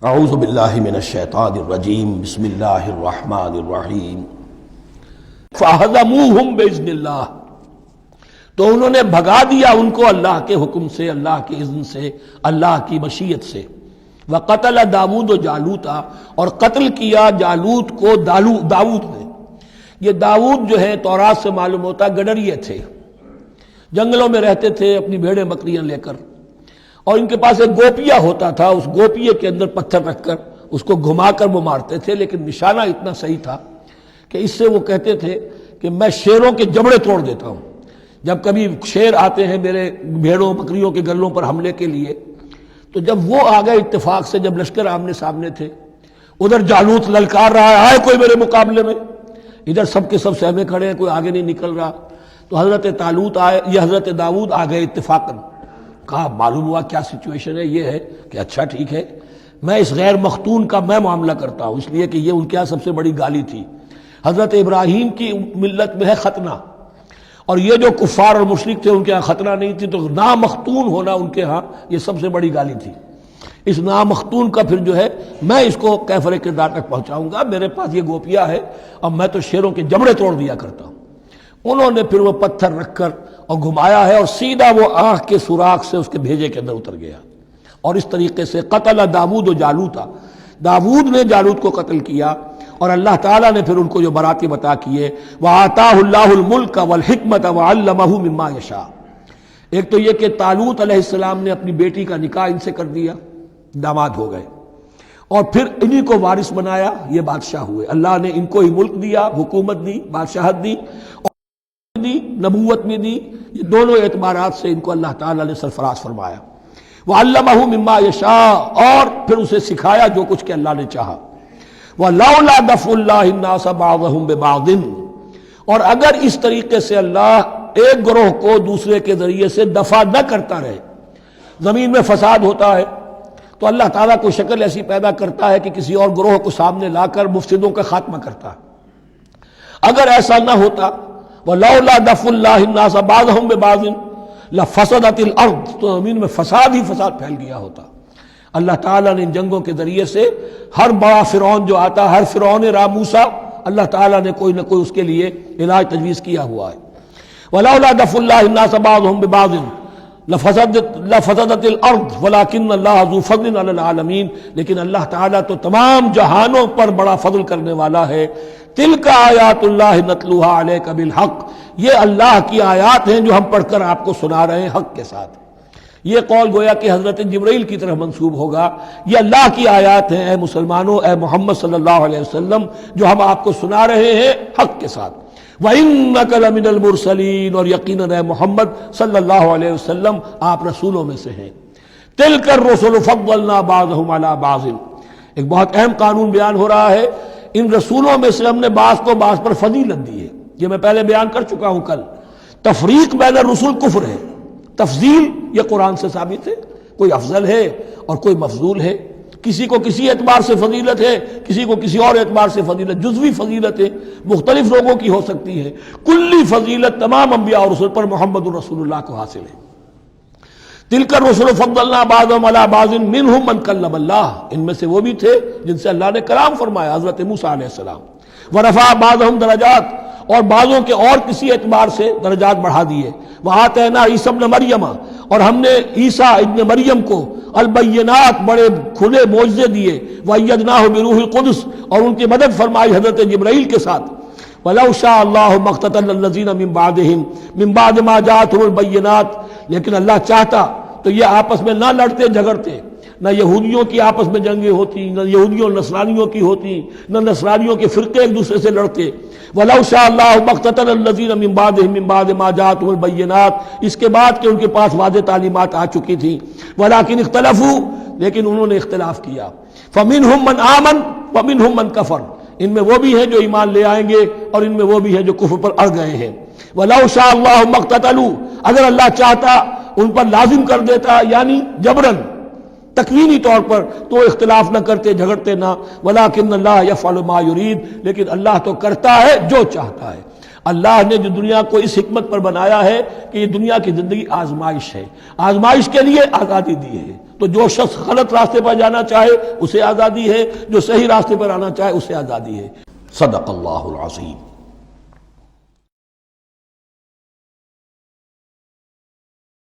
اعوذ باللہ من الشیطان الرجیم بسم اللہ الرحمن الرحیم فَهَزَمُوهُمْ بِإِذْنِ اللَّهِ تو انہوں نے بھگا دیا ان کو اللہ کے حکم سے، اللہ کے اذن سے، اللہ کی مشیت سے۔ وَقَتَلَ داود جالوتا اور قتل کیا جالوت کو داود نے۔ یہ داود جو ہے تورات سے معلوم ہوتا گڈریے تھے، جنگلوں میں رہتے تھے اپنی بھیڑیں بکریاں لے کر، اور ان کے پاس ایک گوپیا ہوتا تھا، اس گوپیے کے اندر پتھر رکھ کر اس کو گھما کر وہ مارتے تھے، لیکن نشانہ اتنا صحیح تھا کہ اس سے وہ کہتے تھے کہ میں شیروں کے جبڑے توڑ دیتا ہوں۔ جب کبھی شیر آتے ہیں میرے بھیڑوں بکریوں کے گلوں پر حملے کے لیے، تو جب وہ آ گئے اتفاق سے، جب لشکر آمنے سامنے تھے، ادھر جالوت للکار رہا ہے کوئی میرے مقابلے میں، ادھر سب کے سب سہمے کھڑے ہیں، کوئی آگے نہیں نکل رہا، تو حضرت طالوت آئے، یہ حضرت داود آ گئے اتفاقاً۔ کہا معلوم ہوا کیا سچویشن ہے، یہ ہے کہ اچھا ٹھیک ہے، میں اس غیر مختون کا میں معاملہ کرتا ہوں، اس لیے کہ یہ ان کے یہاں سب سے بڑی گالی تھی۔ حضرت ابراہیم کی ملت میں ہے ختنہ، اور یہ جو کفار اور مشرک تھے ان کے ہاں ختنہ نہیں تھی، تو نامختون ہونا ان کے ہاں یہ سب سے بڑی گالی تھی۔ اس نامختون کا پھر جو ہے میں اس کو کیفر کردار تک پہنچاؤں گا، میرے پاس یہ گوپیا ہے اور میں تو شیروں کے جبڑے توڑ دیا کرتا ہوں۔ انہوں نے پھر وہ پتھر رکھ کر اور گھمایا ہے، اور سیدھا وہ آنکھ کے سوراخ سے اس کے بھیجے کے اندر اتر گیا، اور اس طریقے سے قتل داود و جالوتا، داود نے جالوت کو قتل کیا، اور اللہ تعالیٰ نے پھر ان کو جو براتب عطا کیے، وَآتَاهُ اللَّهُ الْمُلْكَ وَالْحِكْمَةَ وَعَلَّمَهُ مِمَّا يَشَاءُ۔ ایک تو یہ کہ طالوت علیہ السلام نے اپنی بیٹی کا نکاح ان سے کر دیا، داماد ہو گئے، اور پھر انہی کو وارث بنایا، یہ بادشاہ ہوئے۔ اللہ نے ان کو ہی ملک دیا، حکومت دی، بادشاہت دی، دی نبوت میں دی، یہ دونوں اعتبارات سے ان کو اللہ تعالیٰ نے سرفراز فرمایا۔ وَعَلَّمَهُ مِمَّا يَشَاءُ، اور پھر اسے سکھایا جو کچھ کہ اللہ نے چاہا۔ وَلَوْلَا دَفْعُ اللَّهِ النَّاسَ بَعْضَهُمْ بِبَعْضٍ، اور اگر اس طریقے سے اللہ ایک گروہ کو دوسرے کے ذریعے سے دفع نہ کرتا رہے، زمین میں فساد ہوتا ہے تو اللہ تعالیٰ کوئی شکل ایسی پیدا کرتا ہے کہ کسی اور گروہ کو سامنے لا کر مفسدوں کا خاتمہ کرتا ہے۔ اگر ایسا نہ ہوتا، وَلَوْلَا دَفْعُ اللَّهِ النَّاسَ بَعْضَهُمْ بِبَعْضٍ لَفَسَدَتِ الْأَرْضُ، تو زمین میں فساد ہی فساد پھیل گیا ہوتا۔ اللہ تعالیٰ نے ان جنگوں کے ذریعے سے ہر بڑا فرعون جو آتا، ہر فرعون موسیٰ، اللہ تعالیٰ نے کوئی نہ کوئی اس کے لیے علاج تجویز کیا ہوا ہے۔ وَلَوْلَا دَفْعُ اللَّهِ النَّاسَ بَعْضَهُمْ بِبَعْضٍ لفسدت الارض ولكن اللہ ذو فضل علی العالمین، لیکن اللہ تعالیٰ تو تمام جہانوں پر بڑا فضل کرنے والا ہے۔ تلک آیات اللہ نتلوها علیک بالحق، یہ اللہ کی آیات ہیں جو ہم پڑھ کر آپ کو سنا رہے ہیں حق کے ساتھ۔ یہ قول گویا کہ حضرت جبرائیل کی طرف منسوب ہوگا، یہ اللہ کی آیات ہیں اے مسلمانوں، اے محمد صلی اللہ علیہ وسلم، جو ہم آپ کو سنا رہے ہیں حق کے ساتھ۔ وَإِنَّكَ لَمِنَ الْمُرْسَلِينَ، اور یقیناً اے محمد صلی اللہ علیہ وسلم آپ رسولوں میں سے ہیں۔ تِلْكَ الرُّسُلُ فَضَّلْنَا بَعْضَهُمْ عَلَى بَعْضٍ، ایک بہت اہم قانون بیان ہو رہا ہے، ان رسولوں میں سے ہم نے بعض کو بعض پر فضیلت دی ہے۔ یہ میں پہلے بیان کر چکا ہوں کل، تفریق بین الرسل کفر ہے، تفضیل یہ قرآن سے ثابت ہے، کوئی افضل ہے اور کوئی مفضول ہے، کسی کو کسی اعتبار سے فضیلت ہے، کسی کو کسی اور اعتبار سے فضیلت، جزوی فضیلت ہے، مختلف لوگوں کی ہو سکتی ہے، کلی فضیلت تمام انبیاء اور رسول پر محمد الرسول اللہ کو حاصل ہے۔ تلک الرسل فضلنا بعضهم علی بعض منهم من کلم اللہ، ان میں سے وہ بھی تھے جن سے اللہ نے کلام فرمایا، حضرت موسیٰ علیہ السلام۔ ورفع بعضهم درجات، اور بعضوں کے اور کسی اعتبار سے درجات بڑھا دیے۔ وآتینا عیسیٰ ابن مریم، اور ہم نے عیسیٰ ابن مریم کو البینات بڑے کھلے معجزے دیے۔ وأیدناہ بروح القدس، اور ان کی مدد فرمائی حضرت جبرائیل کے ساتھ۔ وَلَوْ شَاءَ اللَّهُ مَا اقْتَتَلَ الَّذِينَ مِن بَعْدِهِمْ مِن بَعْدِ مَا جَاءَتْهُمُ الْبَيِّنَاتُ، لیکن اللہ چاہتا تو یہ آپس میں نہ لڑتے جھگڑتے، نہ یہودیوں کی آپس میں جنگیں ہوتی، نہ یہودیوں اور نصرانیوں کی ہوتی، نہ نصرانیوں کے فرقے ایک دوسرے سے لڑتے۔ وَلَوْ شَاءَ اللَّهُ مَا اقْتَتَلَ الَّذِينَ مِن بَعْدِهِمْ مِن بَعْدِ مَا جَاءَتْهُمُ الْبَيِّنَاتُ، اس کے بعد کہ ان کے پاس واضح تعلیمات آ چکی تھیں۔ وَلَٰكِنِ اخْتَلَفُوا، لیکن انہوں نے اختلاف کیا۔ فَمِنْهُم مَّنْ آمَنَ وَمِنْهُم مَّنْ كَفَرَ، ان میں وہ بھی ہیں جو ایمان لے آئیں گے اور ان میں وہ بھی ہیں جو کفر پر اڑ گئے ہیں۔ وَلَوْ شَاءَ اللَّهُ مَا اقْتَتَلُوا، اگر اللہ چاہتا ان پر لازم کر دیتا، یعنی جبراً تکوینی طور پر، تو اختلاف نہ کرتے، جھگڑتے نہ۔ ولیکن اللہ یفعل ما یرید، لیکن اللہ تو کرتا ہے جو چاہتا ہے۔ اللہ نے جو دنیا کو اس حکمت پر بنایا ہے کہ یہ دنیا کی زندگی آزمائش ہے، آزمائش کے لیے آزادی دی ہے، تو جو شخص غلط راستے پر جانا چاہے اسے آزادی ہے، جو صحیح راستے پر آنا چاہے اسے آزادی ہے۔ صدق اللہ العظیم۔